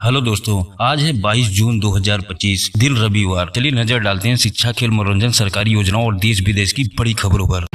Hello दोस्तों, आज है 22 जून 2025, दिन रविवार। चलिए नजर डालते हैं शिक्षा, खेल, मनोरंजन, सरकारी योजनाओं और देश विदेश की बड़ी खबरों पर।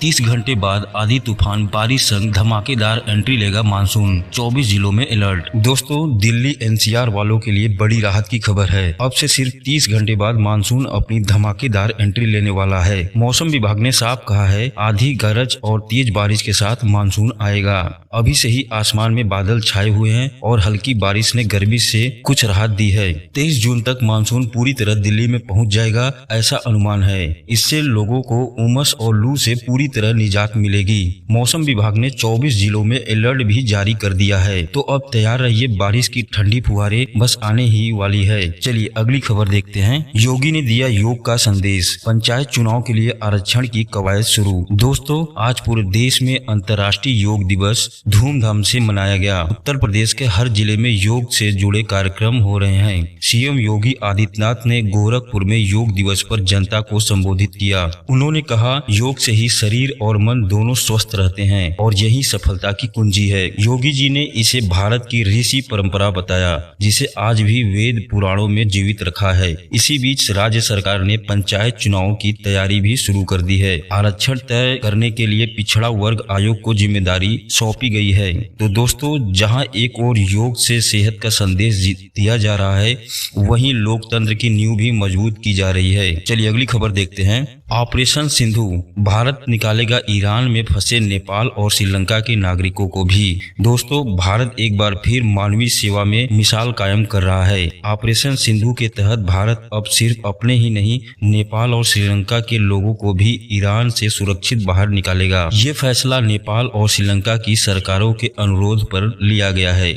30 घंटे बाद आधी तूफान बारिश संग धमाकेदार एंट्री लेगा मानसून, 24 जिलों में अलर्ट। दोस्तों, दिल्ली एनसीआर वालों के लिए बड़ी राहत की खबर है। अब से सिर्फ 30 घंटे बाद मानसून अपनी धमाकेदार एंट्री लेने वाला है। मौसम विभाग ने साफ कहा है, आधी गरज और तेज बारिश के साथ मानसून आएगा। अभी से ही आसमान में बादल छाए हुए हैं और हल्की बारिश ने गर्मी से कुछ राहत दी है। 23 जून तक मानसून पूरी तरह दिल्ली में पहुंच जाएगा, ऐसा अनुमान है। इससे लोगों को उमस और लू से पूरी तरह निजात मिलेगी। मौसम विभाग ने 24 जिलों में अलर्ट भी जारी कर दिया है। तो अब तैयार रहिए, बारिश की ठंडी फुहारें बस आने ही वाली है। चलिए अगली खबर देखते हैं। योगी ने दिया योग का संदेश, पंचायत चुनाव के लिए आरक्षण की कवायद शुरू। दोस्तों, आज पूरे देश में अंतर्राष्ट्रीय योग दिवस धूमधाम से मनाया गया। उत्तर प्रदेश के हर जिले में योग से जुड़े कार्यक्रम हो रहे हैं। सीएम योगी आदित्यनाथ ने गोरखपुर में योग दिवस पर जनता को संबोधित किया। उन्होंने कहा, योग से ही शरीर और मन दोनों स्वस्थ रहते हैं और यही सफलता की कुंजी है। योगी जी ने इसे भारत की ऋषि परंपरा बताया, जिसे आज भी वेद पुराणों में जीवित रखा है। इसी बीच राज्य सरकार ने पंचायत चुनावों की तैयारी भी शुरू कर दी है। आरक्षण तय करने के लिए पिछड़ा वर्ग आयोग को जिम्मेदारी सौंपी गई है। तो दोस्तों, जहां एक और योग से सेहत का संदेश दिया जा रहा है, वहीं लोकतंत्र की नींव भी मजबूत की जा रही है। चलिए अगली खबर देखते हैं। ऑपरेशन सिंधु, भारत निकालेगा ईरान में फंसे नेपाल और श्रीलंका के नागरिकों को भी। दोस्तों, भारत एक बार फिर मानवीय सेवा में मिसाल कायम कर रहा है। ऑपरेशन सिंधु के तहत भारत अब सिर्फ अपने ही नहीं, नेपाल और श्रीलंका के लोगों को भी ईरान से सुरक्षित बाहर निकालेगा। ये फैसला नेपाल और श्रीलंका की सरकारों के अनुरोध पर लिया गया है।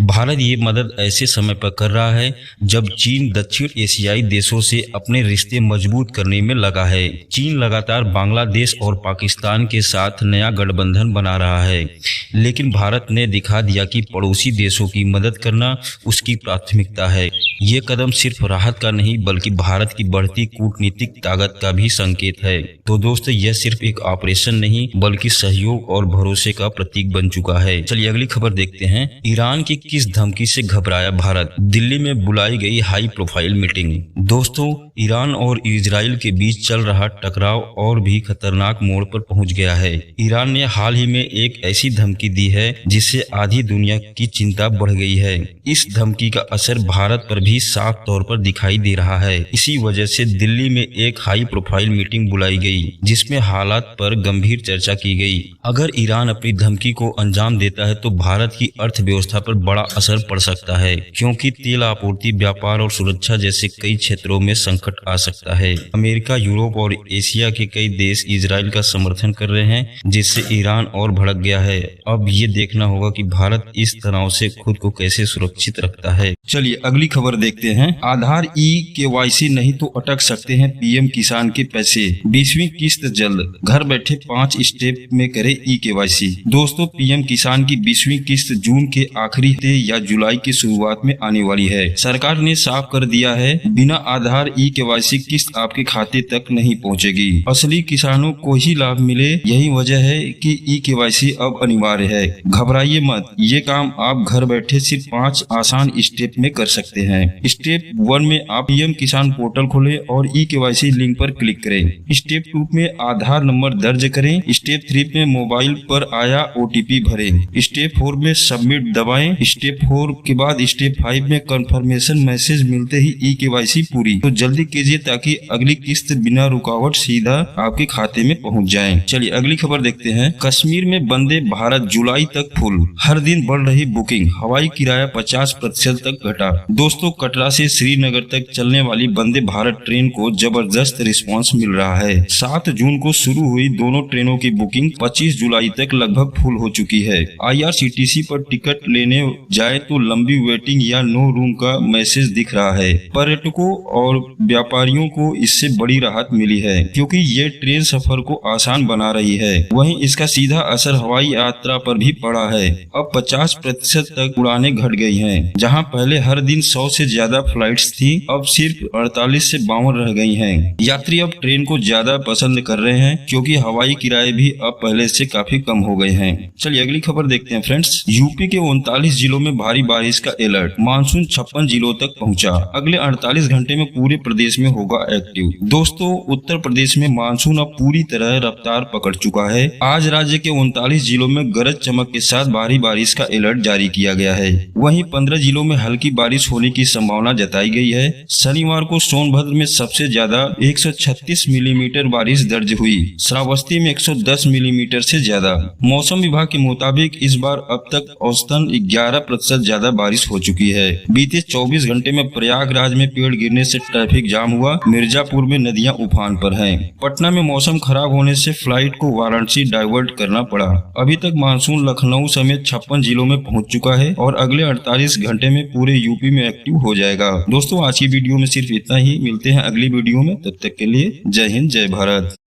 भारत ये मदद ऐसे समय पर कर रहा है जब चीन दक्षिण एशियाई देशों से अपने रिश्ते मजबूत करने में लगा है। चीन लगातार बांग्लादेश और पाकिस्तान के साथ नया गठबंधन बना रहा है, लेकिन भारत ने दिखा दिया कि पड़ोसी देशों की मदद करना उसकी प्राथमिकता है। ये कदम सिर्फ राहत का नहीं, बल्कि भारत की बढ़ती कूटनीतिक ताकत का भी संकेत है। तो दोस्तों, यह सिर्फ एक ऑपरेशन नहीं, बल्कि सहयोग और भरोसे का प्रतीक बन चुका है। चलिए अगली खबर देखते हैं। ईरान की किस धमकी से घबराया भारत, दिल्ली में बुलाई गई हाई प्रोफाइल मीटिंग। दोस्तों, ईरान और इजराइल के बीच चल रहा टकराव और भी खतरनाक मोड़ पर पहुंच गया है। ईरान ने हाल ही में एक ऐसी धमकी दी है जिससे आधी दुनिया की चिंता बढ़ गई है। इस धमकी का असर भारत पर भी साफ तौर पर दिखाई दे रहा है। इसी वजह से दिल्ली में एक हाई प्रोफाइल मीटिंग बुलाई गई, जिसमें हालात पर गंभीर चर्चा की गई। अगर ईरान अपनी धमकी को अंजाम देता है तो भारत की अर्थव्यवस्था पर बड़ा असर पड़ सकता है, क्योंकि तेल आपूर्ति, व्यापार और सुरक्षा जैसे कई क्षेत्रों में संकट आ सकता है। अमेरिका, यूरोप और एशिया के कई देश इजराइल का समर्थन कर रहे हैं, जिससे ईरान और भड़क गया है। अब ये देखना होगा कि भारत इस तनाव से खुद को कैसे सुरक्षित रखता है। चलिए अगली खबर देखते हैं। आधार ई-केवाईसी नहीं तो अटक सकते हैं पीएम किसान के पैसे, 20वीं किस्त जल्द, घर बैठे 5 स्टेप में करे ई-केवाईसी। दोस्तों, पीएम किसान की 20वीं किस्त जून के आखिरी हफ्ते या जुलाई की शुरुआत में आने वाली है। सरकार ने साफ कर दिया है, बिना आधार ई-केवाईसी किस्त आपके खाते तक नहीं पहुंचेगी। असली किसानों को ही लाभ मिले, यही वजह है कि ई-केवाईसी अब अनिवार्य है। घबराइए मत, ये काम आप घर बैठे सिर्फ 5 आसान स्टेप में कर सकते हैं। स्टेप 1 में आप पीएम किसान पोर्टल खोलें और ई-केवाईसी लिंक पर क्लिक करें। स्टेप 2 में आधार नंबर दर्ज करें। स्टेप 3 में मोबाइल पर आया ओटीपी भरें। स्टेप 4 में सबमिट दबाएं। स्टेप 4 के बाद स्टेप 5 में कंफर्मेशन मैसेज मिलते ही ई-केवाईसी पूरी। तो जल्दी कीजिए ताकि अगली किस्त बिना रुकावट सीधा आपके खाते में पहुंच जाए। चलिए अगली खबर देखते हैं। कश्मीर में वंदे भारत जुलाई तक फुल, हर दिन बढ़ रही बुकिंग, हवाई किराया 50% तक घटा। दोस्तों, कटरा से श्रीनगर तक चलने वाली वंदे भारत ट्रेन को जबरदस्त रिस्पांस मिल रहा है। 7 जून को शुरू हुई दोनों ट्रेनों की बुकिंग 25 जुलाई तक लगभग फुल हो चुकी है। IRCTC पर टिकट लेने जाए तो लंबी वेटिंग या नो रूम का मैसेज दिख रहा है। पर्यटकों और व्यापारियों को इससे बड़ी राहत मिली है, क्योंकि ये ट्रेन सफर को आसान बना रही है। वहीं इसका सीधा असर हवाई यात्रा पर भी पड़ा है। अब 50% तक उड़ानें घट गई हैं। जहां पहले पहले हर दिन 100 से ज्यादा फ्लाइट्स थी, अब सिर्फ 48 से 52 रह गई हैं। यात्री अब ट्रेन को ज्यादा पसंद कर रहे हैं क्योंकि हवाई किराए भी अब पहले से काफी कम हो गए हैं। चलिए अगली खबर देखते हैं फ्रेंड्स। यूपी के 39 जिलों में भारी बारिश का अलर्ट, मानसून 56 जिलों तक पहुंचा, अगले 48 घंटे में पूरे प्रदेश में होगा एक्टिव। दोस्तों, उत्तर प्रदेश में मानसून अब पूरी तरह रफ्तार पकड़ चुका है। आज राज्य के 39 जिलों में गरज चमक के साथ भारी बारिश का अलर्ट जारी किया गया है। वहीं 15 जिलों में हल्की बारिश होने की संभावना जताई गई है। शनिवार को सोनभद्र में सबसे ज्यादा 136 मिलीमीटर बारिश दर्ज हुई, श्रावस्ती में 110 मिलीमीटर से ज्यादा। मौसम विभाग के मुताबिक इस बार अब तक औसतन 11% ज्यादा बारिश हो चुकी है। बीते 24 घंटे में प्रयागराज में पेड़ गिरने से ट्रैफिक जाम हुआ, मिर्जापुर में नदियां उफान पर हैं। पटना में मौसम खराब होने से फ्लाइट को वाराणसी डाइवर्ट करना पड़ा। अभी तक मानसून लखनऊ समेत 56 जिलों में पहुंच चुका है और अगले 48 घंटे में पूरे यूपी में एक्टिव हो जाएगा। दोस्तों, आज की वीडियो में सिर्फ इतना ही। मिलते हैं अगली वीडियो में, तब तक के लिए जय हिंद, जय भारत।